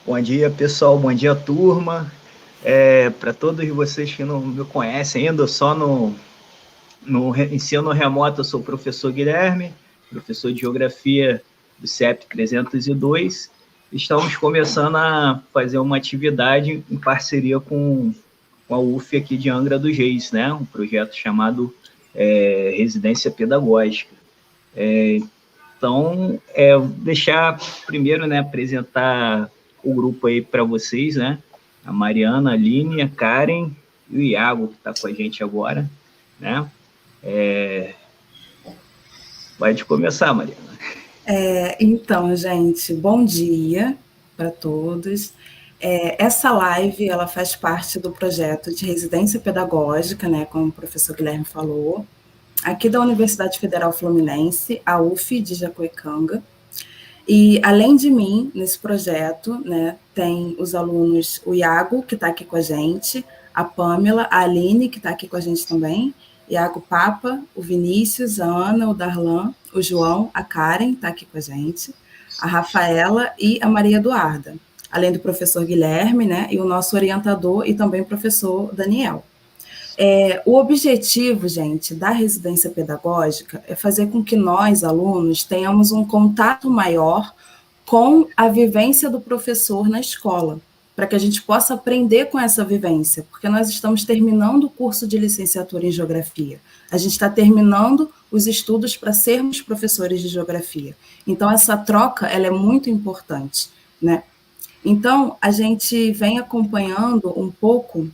Bom dia, pessoal. Bom dia, turma. Para todos vocês que não me conhecem ainda, só no ensino remoto, eu sou o professor Guilherme, professor de Geografia do CEP 302. Estamos começando a fazer uma atividade em parceria com a UF aqui de Angra dos Reis, né? Um projeto chamado Residência Pedagógica. Então, deixar primeiro, né, apresentar o grupo aí para vocês, né? A Mariana, a Aline, a Karen e o Iago, que está com a gente agora, né? Pode começar, Mariana. Então, gente, bom dia para todos. Essa live ela faz parte do projeto de residência pedagógica, né, como o professor Guilherme falou, aqui da Universidade Federal Fluminense, a UF de Jacuecanga. E, além de mim, nesse projeto, né, tem os alunos, o Iago, que está aqui com a gente, a Pamela, a Aline, que está aqui com a gente também, Iago Papa, o Vinícius, a Ana, o Darlan, o João, a Karen, está aqui com a gente, a Rafaela e a Maria Eduarda, além do professor Guilherme, né, e o nosso orientador e também o professor Daniel. O objetivo, gente, da residência pedagógica é fazer com que nós, alunos, tenhamos um contato maior com a vivência do professor na escola, para que a gente possa aprender com essa vivência, porque nós estamos terminando o curso de licenciatura em Geografia. A gente está terminando os estudos para sermos professores de Geografia. Então, essa troca ela é muito importante, né? Então, a gente vem acompanhando um pouco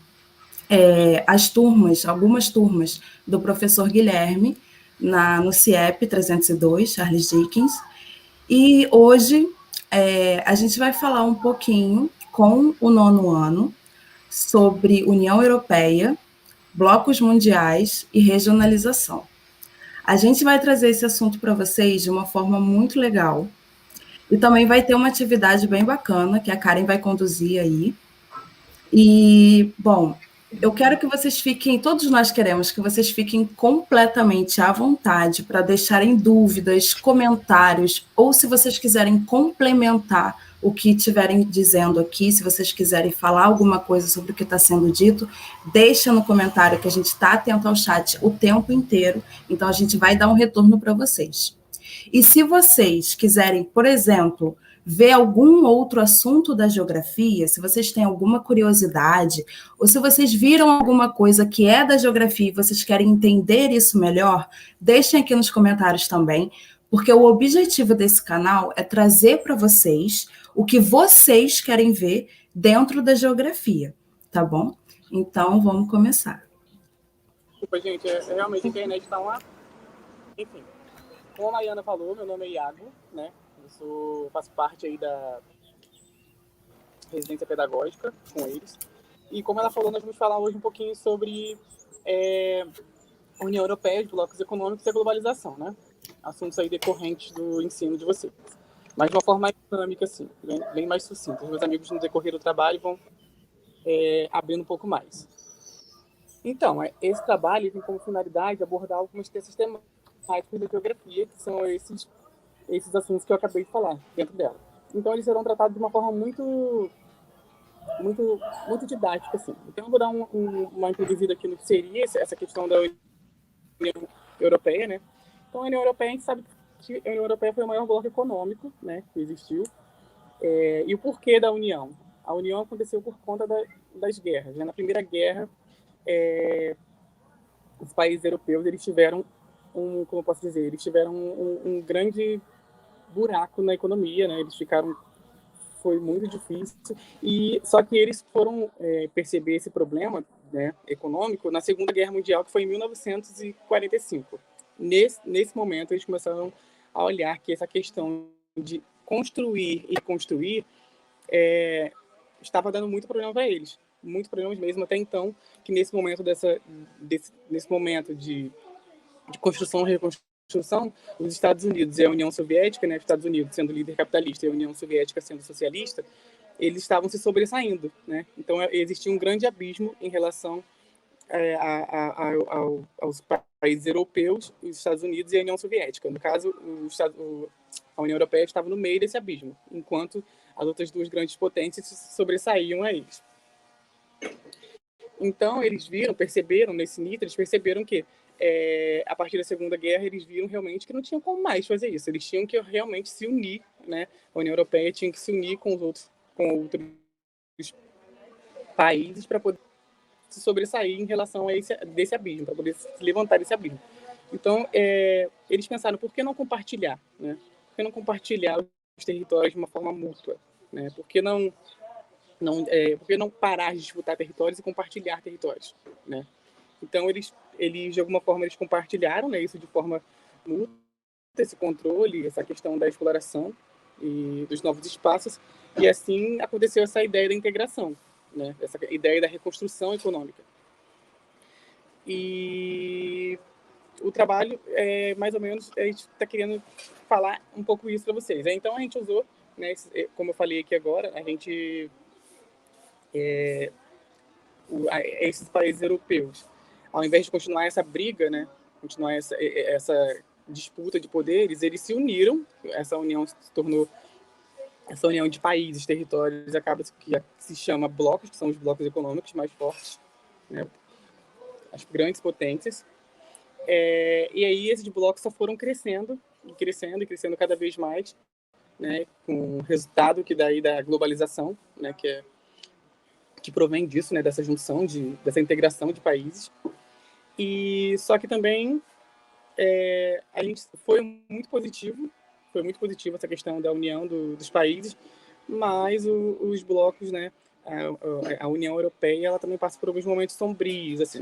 as turmas, algumas turmas do professor Guilherme, no CIEP 302, Charles Dickens, e hoje a gente vai falar um pouquinho com o nono ano sobre União Europeia, blocos mundiais e regionalização. A gente vai trazer esse assunto para vocês de uma forma muito legal, e também vai ter uma atividade bem bacana que a Karen vai conduzir aí. E, bom, eu quero que vocês fiquem, todos nós queremos que vocês fiquem completamente à vontade para deixarem dúvidas, comentários, ou se vocês quiserem complementar o que estiverem dizendo aqui, se vocês quiserem falar alguma coisa sobre o que está sendo dito, deixa no comentário que a gente está atento ao chat o tempo inteiro, então a gente vai dar um retorno para vocês. E se vocês quiserem, por exemplo, ver algum outro assunto da geografia, se vocês têm alguma curiosidade, ou se vocês viram alguma coisa que é da geografia e vocês querem entender isso melhor, deixem aqui nos comentários também, porque o objetivo desse canal é trazer para vocês o que vocês querem ver dentro da geografia, tá bom? Então, vamos começar. Desculpa, gente, realmente a internet está uma... Enfim, como a Mariana falou, meu nome é Iago, né? Faço parte aí da residência pedagógica com eles. E como ela falou, nós vamos falar hoje um pouquinho sobre a União Europeia, os blocos econômicos e a globalização, né? Assuntos aí decorrentes do ensino de vocês. Mas de uma forma mais dinâmica, assim, bem mais sucinta. Os meus amigos, no decorrer do trabalho, vão abrindo um pouco mais. Então, esse trabalho tem como finalidade abordar algumas dessas temáticas da geografia, que são esses assuntos que eu acabei de falar dentro dela. Então, eles serão tratados de uma forma muito didática, assim. Então, eu vou dar uma introduzida aqui no que seria essa questão da União Europeia, né? Então, a União Europeia, a gente sabe que a União Europeia foi o maior bloco econômico, né, que existiu. E o porquê da União? A União aconteceu por conta das guerras, né? Na Primeira Guerra, os países europeus, eles tiveram como eu posso dizer, eles tiveram um grande buraco na economia, né? Foi muito difícil, só que eles foram perceber esse problema, né, econômico na Segunda Guerra Mundial, que foi em 1945. Nesse momento, eles começaram a olhar que essa questão de construir e construir estava dando muito problema para eles, muitos problemas mesmo, até então, que nesse momento nesse momento de construção e reconstrução, os Estados Unidos e a União Soviética, né, os Estados Unidos sendo líder capitalista e a União Soviética sendo socialista, eles estavam se sobressaindo, né? Então existia um grande abismo em relação aos países europeus, os Estados Unidos e a União Soviética. No caso, a União Europeia estava no meio desse abismo, enquanto as outras duas grandes potências sobressaíam a eles. Então, eles perceberam nesse mito, eles perceberam que, a partir da Segunda Guerra, eles viram realmente que não tinham como mais fazer isso. Eles tinham que realmente se unir, né? A União Europeia tinha que se unir com outros países para poder se sobressair em relação a desse abismo, para poder se levantar desse abismo. Então, eles pensaram, por que não compartilhar, né? Por que não compartilhar os territórios de uma forma mútua, né? Por que não parar de disputar territórios e compartilhar territórios, né? Então, eles de alguma forma, eles compartilharam, né, isso de forma mútua, esse controle, essa questão da exploração e dos novos espaços, e assim aconteceu essa ideia da integração, né? Essa ideia da reconstrução econômica. E o trabalho, mais ou menos, a gente está querendo falar um pouco isso para vocês. Então, a gente usou, né, como eu falei aqui agora, a gente... esses países europeus, ao invés de continuar essa briga, né, continuar essa disputa de poderes, eles se uniram, essa união se tornou essa união de países, territórios, acaba que se chama blocos, que são os blocos econômicos mais fortes, né, as grandes potências, e aí esses blocos só foram crescendo, e crescendo, e crescendo cada vez mais, né, com o resultado que daí da globalização, né, que provém disso, né, dessa junção, dessa integração de países. E só que também a gente foi muito positivo essa questão da união dos países, mas os blocos, né, a União Europeia, ela também passa por alguns momentos sombrios, assim,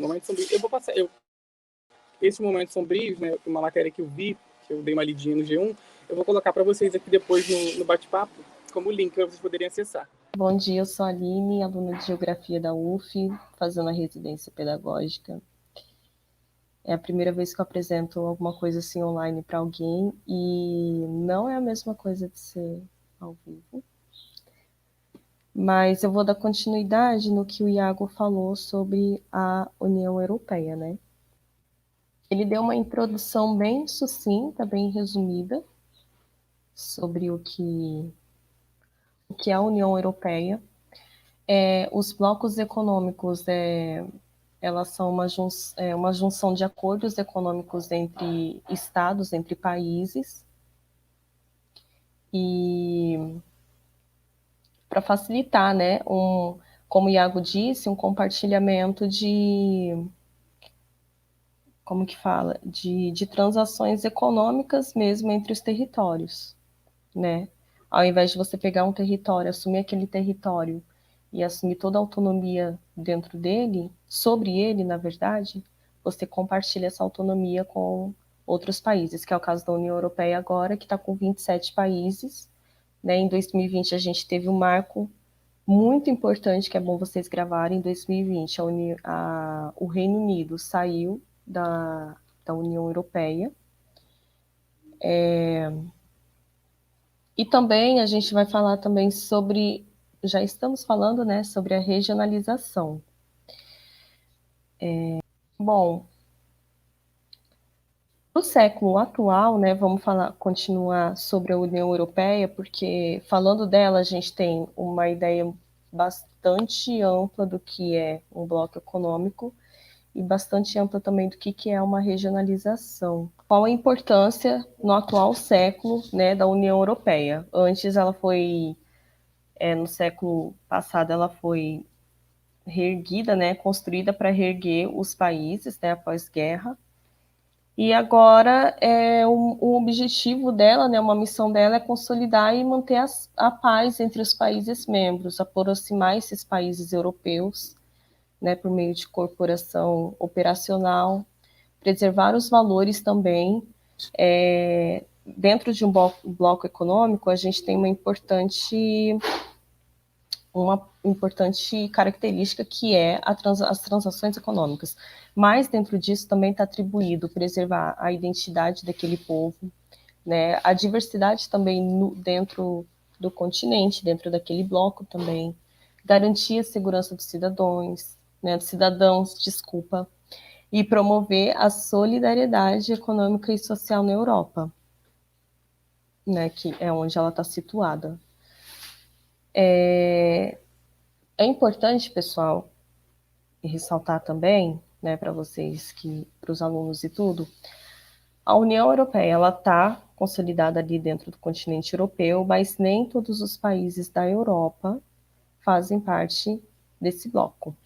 esses momentos sombrios, né, uma matéria que eu vi, que eu dei uma lidinha no G1, eu vou colocar para vocês aqui depois no bate-papo como link para vocês poderem acessar. Bom dia, eu sou a Aline, aluna de Geografia da UF, fazendo a residência pedagógica. É a primeira vez que eu apresento alguma coisa assim online para alguém e não é a mesma coisa de ser ao vivo. Mas eu vou dar continuidade no que o Iago falou sobre a União Europeia, né? Ele deu uma introdução bem sucinta, bem resumida, sobre o que é a União Europeia. Os blocos econômicos, elas são uma junção de acordos econômicos entre estados, entre países, e para facilitar, né, como o Iago disse, um compartilhamento de transações econômicas mesmo entre os territórios, né? Ao invés de você pegar um território, assumir aquele território e assumir toda a autonomia dentro dele, sobre ele, na verdade, você compartilha essa autonomia com outros países, que é o caso da União Europeia agora, que está com 27 países, né? Em 2020 a gente teve um marco muito importante, que é bom vocês gravarem. Em 2020 o Reino Unido saiu da União Europeia. E também a gente vai falar também já estamos falando, né, sobre a regionalização. Bom, no século atual, né, vamos continuar sobre a União Europeia, porque falando dela a gente tem uma ideia bastante ampla do que é um bloco econômico e bastante ampla também do que é uma regionalização. Qual a importância no atual século, né, da União Europeia? Antes ela foi, no século passado, ela foi reerguida, né, construída para reerguer os países, né, após guerra. E agora o objetivo dela, né, uma missão dela é consolidar e manter a paz entre os países membros, aproximar esses países europeus, né, por meio de corporação operacional, preservar os valores também. Dentro de um bloco econômico, a gente tem uma importante característica que é as transações econômicas. Mas dentro disso também está atribuído preservar a identidade daquele povo, né, a diversidade também dentro do continente, dentro daquele bloco também, garantir a segurança dos cidadãos, e promover a solidariedade econômica e social na Europa, né, que é onde ela está situada. É importante, pessoal, ressaltar também, né, para vocês, para os alunos e tudo, a União Europeia, ela está consolidada ali dentro do continente europeu, mas nem todos os países da Europa fazem parte desse bloco,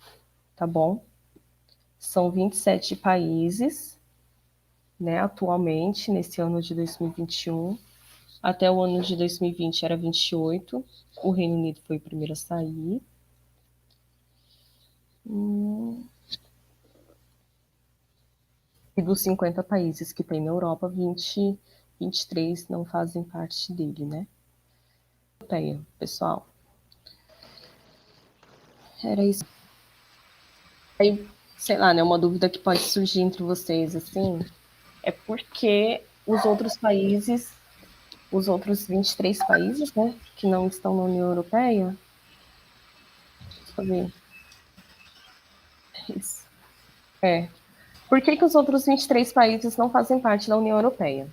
tá bom? São 27 países, né, atualmente, nesse ano de 2021. Até o ano de 2020 era 28. O Reino Unido foi o primeiro a sair. E dos 50 países que tem na Europa, 23 não fazem parte dele, né? Europeia, pessoal. Era isso. Aí, sei lá, né, uma dúvida que pode surgir entre vocês, assim, é porque os outros países, os outros 23 países, né, que não estão na União Europeia, deixa eu ver. Isso. Por que os outros 23 países não fazem parte da União Europeia?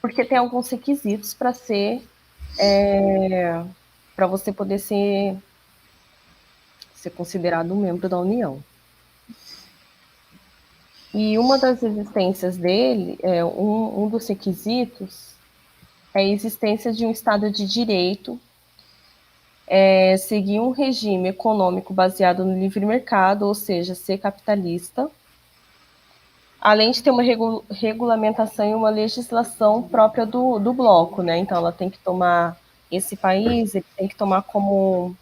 Porque tem alguns requisitos para para você poder ser considerado um membro da União. E uma das existências dele, um dos requisitos, é a existência de um Estado de Direito, seguir um regime econômico baseado no livre mercado, ou seja, ser capitalista, além de ter uma regulamentação e uma legislação própria do bloco, né? Então, ela tem que tomar, esse país, ele tem que tomar como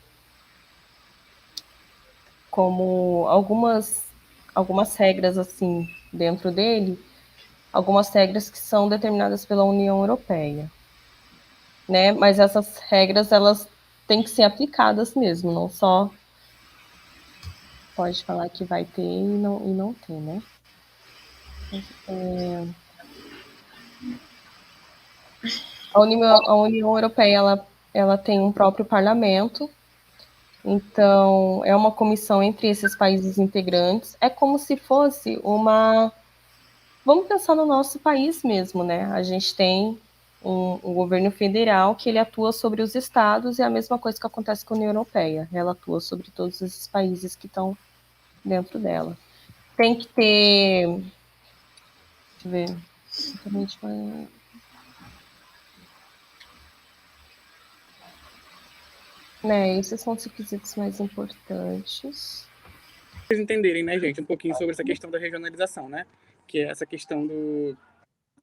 algumas regras, assim, dentro dele, algumas regras que são determinadas pela União Europeia, né? Mas essas regras, elas têm que ser aplicadas mesmo, não só pode falar que vai ter e não ter, né? A União Europeia, ela tem um próprio parlamento, então é uma comissão entre esses países integrantes, é como se fosse uma... Vamos pensar no nosso país mesmo, né? A gente tem um governo federal que ele atua sobre os estados, e é a mesma coisa que acontece com a União Europeia, ela atua sobre todos esses países que estão dentro dela. Tem que ter... Deixa eu ver... Né, esses são os requisitos mais importantes. Vocês entenderem, né, gente, um pouquinho sobre essa questão da regionalização, né? Que é essa questão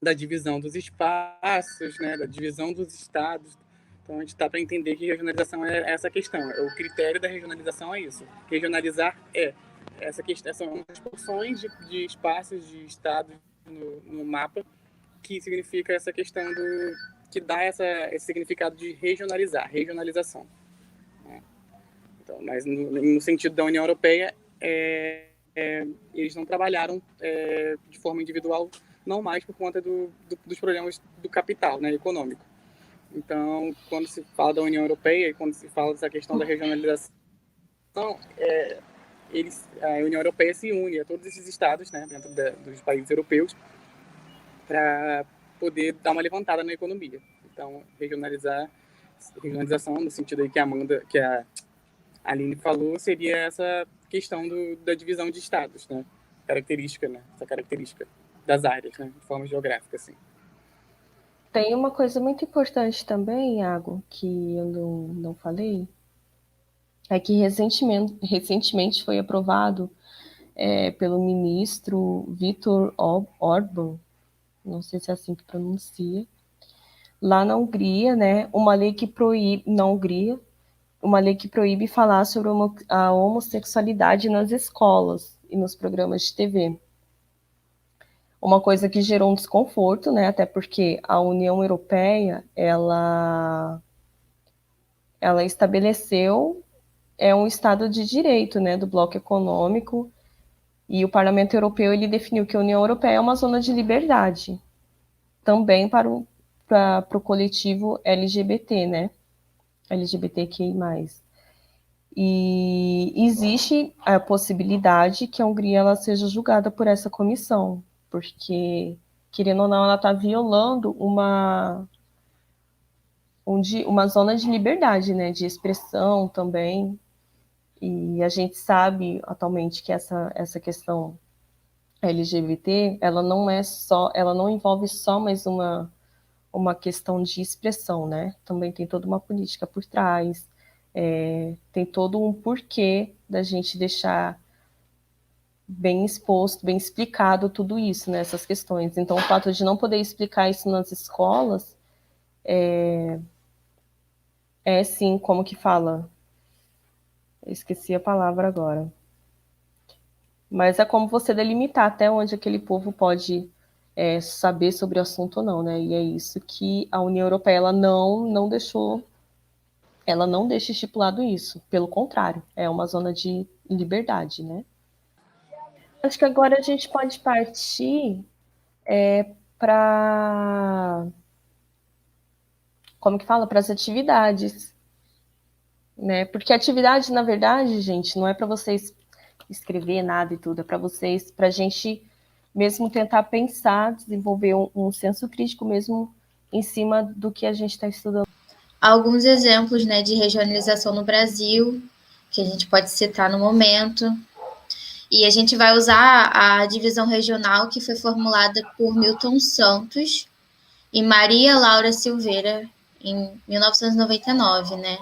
da divisão dos espaços, né? Da divisão dos estados. Então, a gente está para entender que regionalização é essa questão. O critério da regionalização é isso. Regionalizar é essa questão, são as porções de espaços de estados no mapa, que significa essa questão que dá esse significado de regionalização. Né? Então, mas no sentido da União Europeia, eles não trabalharam de forma individual, não mais por conta dos problemas do capital, né, econômico. Então, quando se fala da União Europeia e quando se fala dessa questão da regionalização, a União Europeia se une a todos esses estados, né, dentro dos países europeus, para poder dar uma levantada na economia. Então, regionalização, no sentido aí que a Aline falou, seria essa questão da divisão de estados, né? Essa característica das áreas, né? De forma geográfica, assim. Tem uma coisa muito importante também, Iago, que eu não falei, é que recentemente foi aprovado pelo ministro Viktor Orbán, não sei se é assim que pronuncia, lá na Hungria, né, uma lei que proíbe falar sobre a homossexualidade nas escolas e nos programas de TV. Uma coisa que gerou um desconforto, né, até porque a União Europeia, ela estabeleceu um Estado de Direito, né, do bloco econômico, e o Parlamento Europeu ele definiu que a União Europeia é uma zona de liberdade, também para o coletivo LGBT, né, LGBTQI+. E existe a possibilidade que a Hungria ela seja julgada por essa comissão, porque, querendo ou não, ela está violando uma zona de liberdade, né, de expressão também. E a gente sabe atualmente que essa questão LGBT, ela não envolve só mais uma questão de expressão, né? Também tem toda uma política por trás, tem todo um porquê da gente deixar bem exposto, bem explicado tudo isso, né, essas questões. Então, o fato de não poder explicar isso nas escolas sim, como que fala? Eu esqueci a palavra agora. Mas é como você delimitar até onde aquele povo pode saber sobre o assunto ou não, né? E é isso que a União Europeia ela não deixou, ela não deixa estipulado isso. Pelo contrário, é uma zona de liberdade, né? Acho que agora a gente pode partir para, como que fala? Para as atividades, né? Porque atividade, na verdade, gente, não é para vocês escrever nada e tudo, é para vocês, para a gente mesmo tentar pensar, desenvolver um senso crítico mesmo em cima do que a gente está estudando. Alguns exemplos, né, de regionalização no Brasil, que a gente pode citar no momento. E a gente vai usar a divisão regional que foi formulada por Milton Santos e Maria Laura Silveira em 1999, né?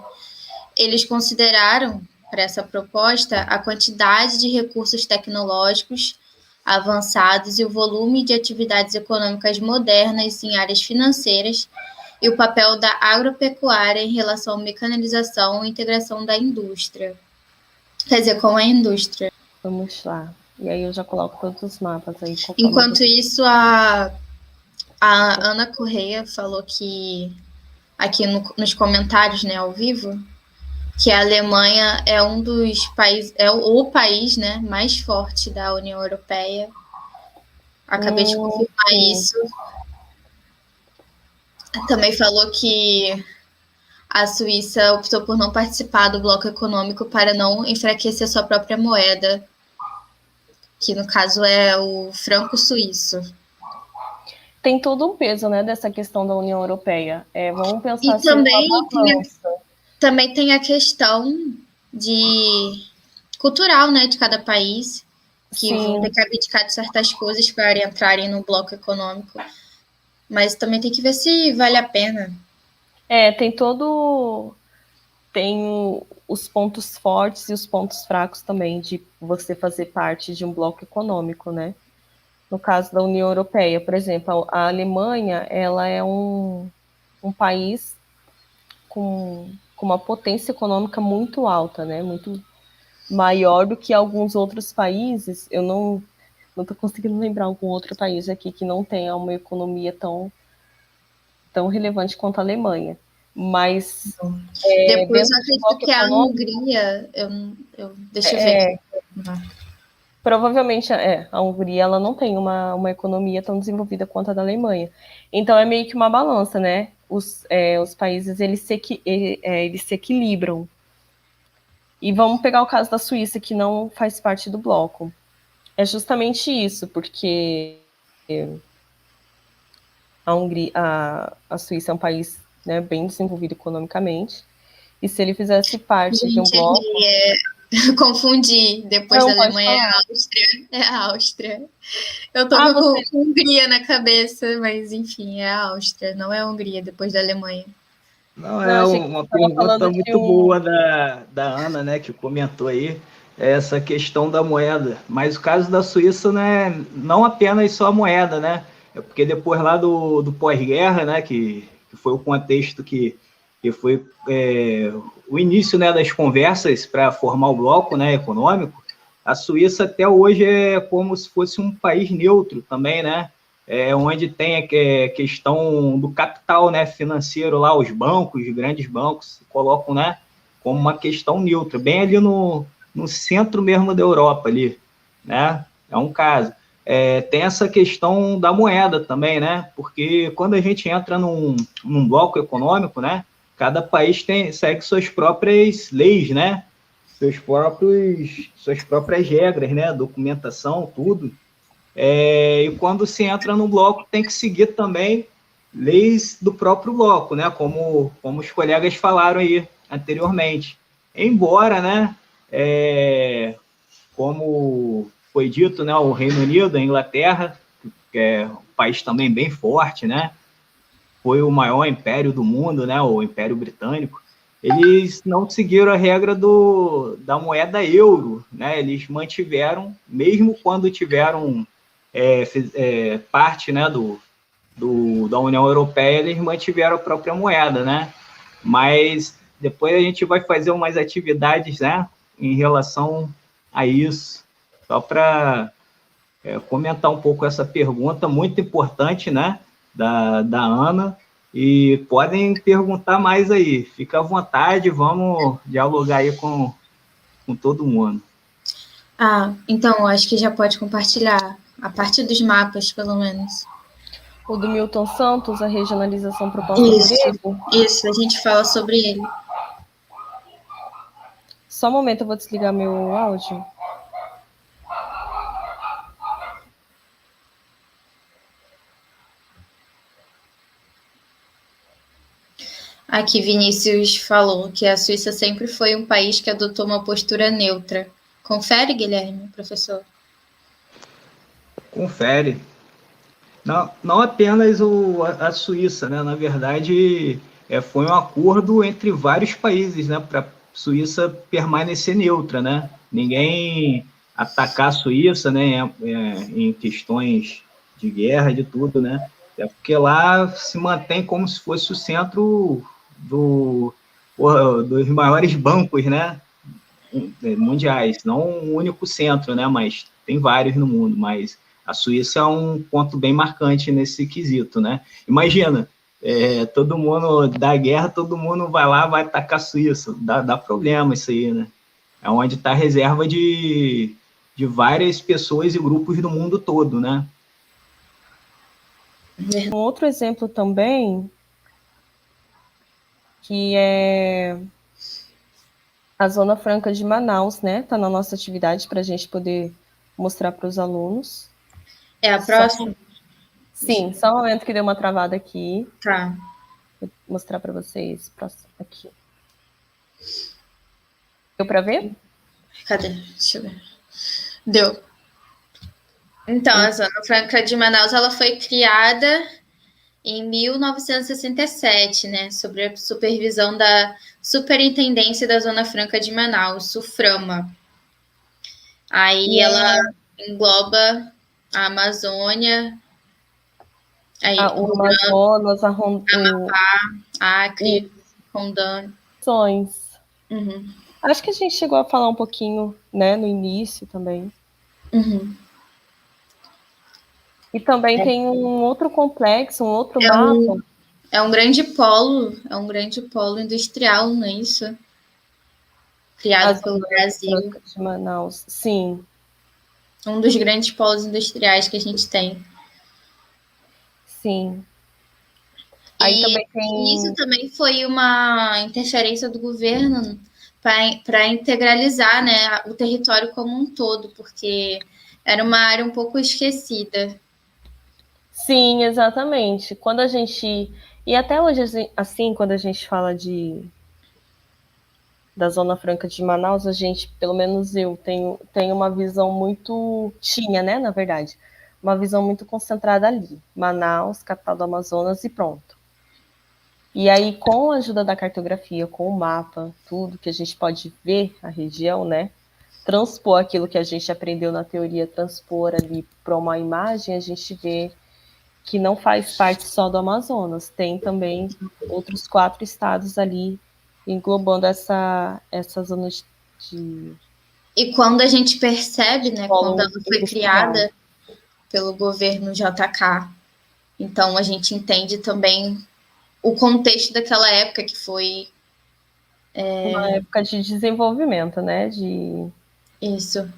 Eles consideraram, para essa proposta, a quantidade de recursos tecnológicos avançados e o volume de atividades econômicas modernas em áreas financeiras e o papel da agropecuária em relação à mecanização e integração da indústria. Quer dizer, com a indústria. Vamos lá. E aí eu já coloco todos os mapas aí. Enquanto isso, a Ana Correia falou que, aqui nos comentários, né, ao vivo, que a Alemanha é um dos países, é o país, né, mais forte da União Europeia. Acabei de confirmar isso. Também falou que a Suíça optou por não participar do bloco econômico para não enfraquecer sua própria moeda, que no caso é o franco suíço. Tem todo um peso, né, dessa questão da União Europeia. Vamos pensar e assim, também tem a questão cultural, né, de cada país, que Sim. vão ter que abdicar de certas coisas para entrarem no bloco econômico. Mas também tem que ver se vale a pena. Tem os pontos fortes e os pontos fracos também de você fazer parte de um bloco econômico, né? No caso da União Europeia, por exemplo, a Alemanha, ela é um país com uma potência econômica muito alta, né? Muito maior do que alguns outros países. Eu não estou conseguindo lembrar algum outro país aqui que não tenha uma economia tão relevante quanto a Alemanha. Mas depois eu acredito que a Hungria, deixa eu ver aqui. Provavelmente a Hungria ela não tem uma economia tão desenvolvida quanto a da Alemanha. Então é meio que uma balança, né? Os países eles se equilibram. E vamos pegar o caso da Suíça, que não faz parte do bloco. É justamente isso, porque a Suíça é um país, né, bem desenvolvido economicamente, e se ele fizesse parte de um bloco... Confundi, depois da Alemanha é a Áustria. Eu tô com Hungria na cabeça, mas enfim, é a Áustria, não é a Hungria depois da Alemanha. Não, é uma pergunta muito boa da Ana, né, que comentou aí, essa questão da moeda. Mas o caso da Suíça não apenas só a moeda, né? É porque depois lá do pós-guerra, né, que foi o contexto que foi o início, né, das conversas para formar o bloco, né, econômico, a Suíça até hoje é como se fosse um país neutro também, né? Onde tem a questão do capital, né, financeiro lá, os bancos, os grandes bancos se colocam, né, como uma questão neutra, bem ali no centro mesmo da Europa ali, né? É um caso. Tem essa questão da moeda também, né? Porque quando a gente entra num bloco econômico, né, cada país segue suas próprias leis, né? Suas próprias regras, né? Documentação, tudo. E quando se entra no bloco, tem que seguir também leis do próprio bloco, né? Como os colegas falaram aí anteriormente. Embora, né, como foi dito, né, o Reino Unido, a Inglaterra, que é um país também bem forte, né, foi o maior império do mundo, né, o Império Britânico, eles não seguiram a regra da moeda euro, né, eles mantiveram, mesmo quando tiveram parte, né, da União Europeia, eles mantiveram a própria moeda, né, mas depois a gente vai fazer umas atividades, né, em relação a isso, só para comentar um pouco essa pergunta muito importante, né, da Ana, e podem perguntar mais aí, fica à vontade, vamos dialogar aí com todo mundo. Então, acho que já pode compartilhar a parte dos mapas, pelo menos. O do Milton Santos, a regionalização proposta por ele? Isso, a gente fala sobre ele. Só um momento, eu vou desligar meu áudio. Aqui Vinícius falou que a Suíça sempre foi um país que adotou uma postura neutra. Confere, Guilherme, professor? Confere. Não apenas a Suíça, né? Na verdade, foi um acordo entre vários países, né? Para a Suíça permanecer neutra, né? Ninguém atacar a Suíça, né? Em questões de guerra, de tudo, né? É porque lá se mantém como se fosse o centro dos maiores bancos, né? Mundiais, não um único centro, né? Mas tem vários no mundo, mas a Suíça é um ponto bem marcante nesse quesito, né? Imagina, todo mundo da guerra, todo mundo vai lá, vai atacar a Suíça, dá problema isso aí, né? É onde está a reserva de várias pessoas e grupos do mundo todo, né? Um outro exemplo também, que é a Zona Franca de Manaus, né? Está na nossa atividade para a gente poder mostrar para os alunos. É a próxima? Sim, só um momento que deu uma travada aqui. Tá. Vou mostrar para vocês. Próximo aqui. Deu para ver? Cadê? Deixa eu ver. Deu. Então, a Zona Franca de Manaus, ela foi criada em 1967, né, sobre a supervisão da Superintendência da Zona Franca de Manaus, SUFRAMA. Aí ela engloba a Amazônia, o Amazonas, Amapá, Acre, Rondônia. Uhum. Acho que a gente chegou a falar um pouquinho, né, no início também. Uhum. E também tem um outro complexo, um outro mapa. É um grande polo industrial, não é isso? Criado pelo Brasil. De Manaus, sim. Um dos grandes polos industriais que a gente tem. Sim. Aí também tem... Isso também foi uma interferência do governo para integralizar, né, o território como um todo, porque era uma área um pouco esquecida. Sim, exatamente. Quando a gente... E até hoje, assim, quando a gente fala da Zona Franca de Manaus, a gente, pelo menos eu, tenho uma visão muito... Tinha, né, na verdade. Uma visão muito concentrada ali. Manaus, capital do Amazonas e pronto. E aí, com a ajuda da cartografia, com o mapa, tudo que a gente pode ver a região, né? Transpor aquilo que a gente aprendeu na teoria, transpor ali para uma imagem, a gente vê que não faz parte só do Amazonas, tem também outros 4 estados ali englobando essa zona de... E quando a gente percebe, né, quando ela foi criada pelo governo JK, então a gente entende também o contexto daquela época, que foi... Uma época de desenvolvimento, né, Isso.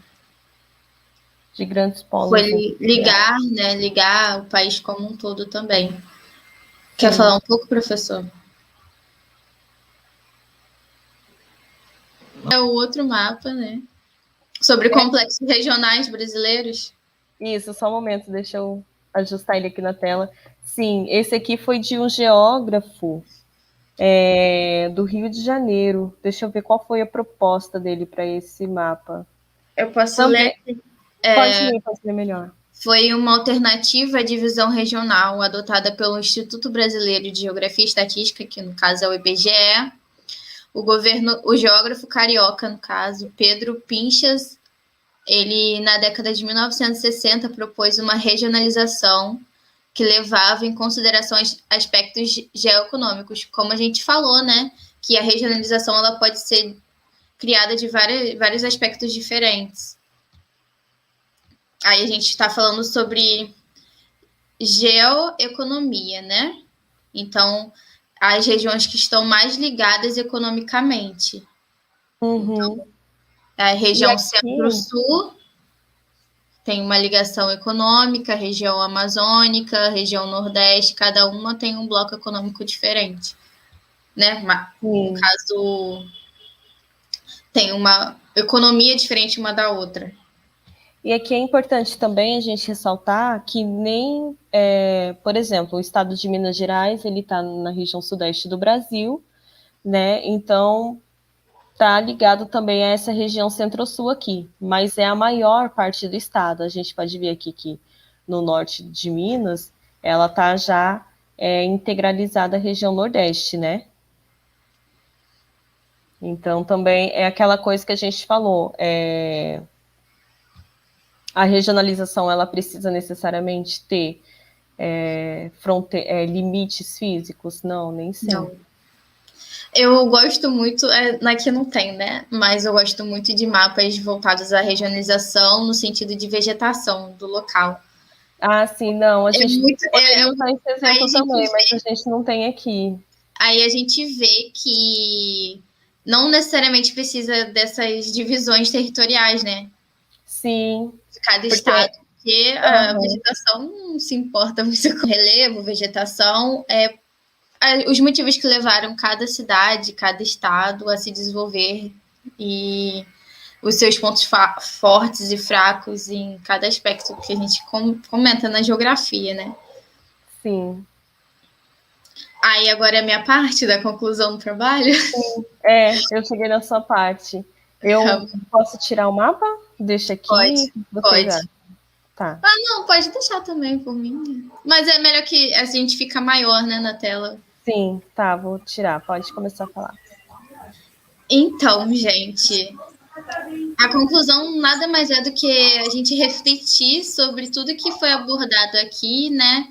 De grandes polos. Foi ligar o país como um todo também. Quer falar um pouco, professor? É o outro mapa, né? Sobre complexos regionais brasileiros. Isso, só um momento, deixa eu ajustar ele aqui na tela. Sim, esse aqui foi de um geógrafo do Rio de Janeiro. Deixa eu ver qual foi a proposta dele para esse mapa. Eu posso Também, ler? pode ler melhor. Foi uma alternativa à divisão regional adotada pelo Instituto Brasileiro de Geografia e Estatística, que no caso é o IBGE, o geógrafo carioca, no caso, Pedro Pinchas, ele, na década de 1960, propôs uma regionalização que levava em consideração aspectos geoeconômicos. Como a gente falou, né, que a regionalização ela pode ser criada de vários aspectos diferentes. Aí a gente está falando sobre geoeconomia, né? Então, as regiões que estão mais ligadas economicamente. Então, a região Centro-Sul tem uma ligação econômica, a região amazônica, a região Nordeste, cada uma tem um bloco econômico diferente, né? No caso, tem uma economia diferente uma da outra. E aqui é importante também a gente ressaltar que nem, por exemplo, o estado de Minas Gerais, ele está na região sudeste do Brasil, né? Então, está ligado também a essa região centro-sul aqui, mas é a maior parte do estado. A gente pode ver aqui que no norte de Minas, ela está já integralizada à região nordeste, né? Então, também é aquela coisa que a gente falou, a regionalização ela precisa necessariamente ter limites físicos? Não, nem sempre. Não. Eu gosto muito, aqui não tem, né? Mas eu gosto muito de mapas voltados à regionalização no sentido de vegetação do local. Ah, sim, não. A gente poderia usar esse exemplo também, mas a gente não tem aqui. Aí a gente vê que não necessariamente precisa dessas divisões territoriais, né? Sim. De cada estado. Porque a vegetação não se importa muito com relevo, vegetação. Os motivos que levaram cada cidade, cada estado a se desenvolver e os seus pontos fortes e fracos em cada aspecto que a gente comenta na geografia, né? Sim. Aí agora é a minha parte da conclusão do trabalho? Sim, eu cheguei na sua parte. Eu posso tirar o mapa? Deixa aqui? Pode. Tá. Ah, não, pode deixar também por mim. Mas é melhor que a gente fica maior, né, na tela. Sim, tá, vou tirar. Pode começar a falar. Então, gente, a conclusão nada mais é do que a gente refletir sobre tudo que foi abordado aqui, né?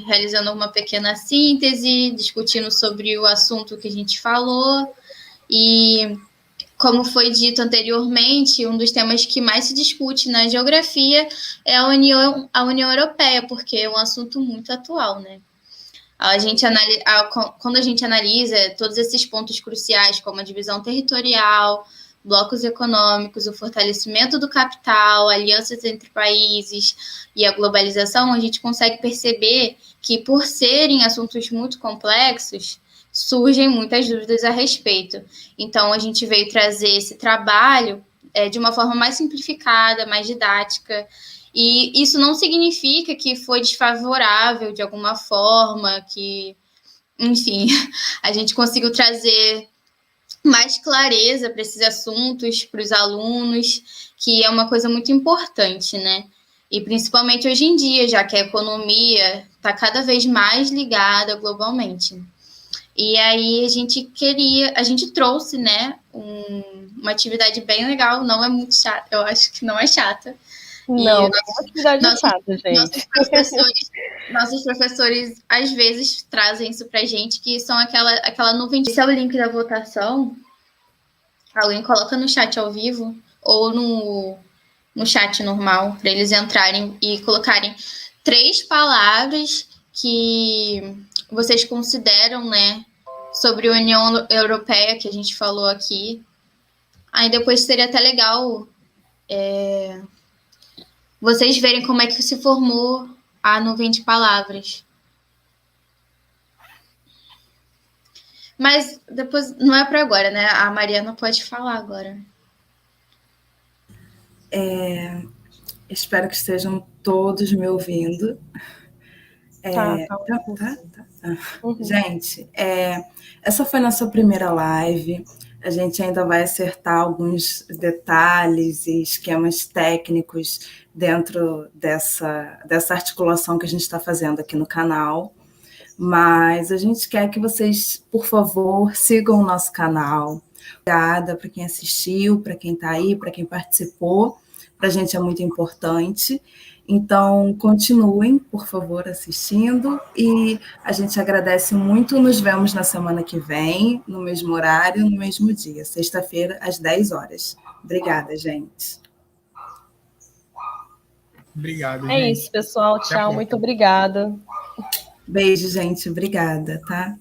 Realizando uma pequena síntese, discutindo sobre o assunto que a gente falou. E, como foi dito anteriormente, um dos temas que mais se discute na geografia é a União Europeia, porque é um assunto muito atual, né? Quando a gente analisa todos esses pontos cruciais, como a divisão territorial, blocos econômicos, o fortalecimento do capital, alianças entre países e a globalização, a gente consegue perceber que, por serem assuntos muito complexos, surgem muitas dúvidas a respeito. Então, a gente veio trazer esse trabalho de uma forma mais simplificada, mais didática. E isso não significa que foi desfavorável de alguma forma, que, enfim, a gente conseguiu trazer mais clareza para esses assuntos, para os alunos, que é uma coisa muito importante, né? E principalmente hoje em dia, já que a economia está cada vez mais ligada globalmente. E aí a gente trouxe, né, uma atividade bem legal, não é muito chata, eu acho que não é chata. Não, é uma atividade chata, gente. Nossos professores, às vezes, trazem isso pra gente, que são aquela nuvem. Esse é o link da votação. Alguém coloca no chat ao vivo ou no chat normal, para eles entrarem e colocarem 3 palavras que vocês consideram, né, sobre a União Europeia, que a gente falou aqui. Aí depois seria até legal vocês verem como é que se formou a nuvem de palavras. Mas depois, não é para agora, né? A Mariana pode falar agora. Espero que estejam todos me ouvindo. Tá. Uhum. Gente, essa foi nossa primeira live. A gente ainda vai acertar alguns detalhes e esquemas técnicos dentro dessa articulação que a gente está fazendo aqui no canal. Mas a gente quer que vocês, por favor, sigam o nosso canal. Obrigada para quem assistiu, para quem está aí, para quem participou. Para a gente é muito importante. Então, continuem, por favor, assistindo. E a gente agradece muito. Nos vemos na semana que vem, no mesmo horário, no mesmo dia, sexta-feira, às 10 horas. Obrigada, gente. Obrigado, gente. É isso, pessoal. Tchau, muito obrigada. Beijo, gente. Obrigada, tá?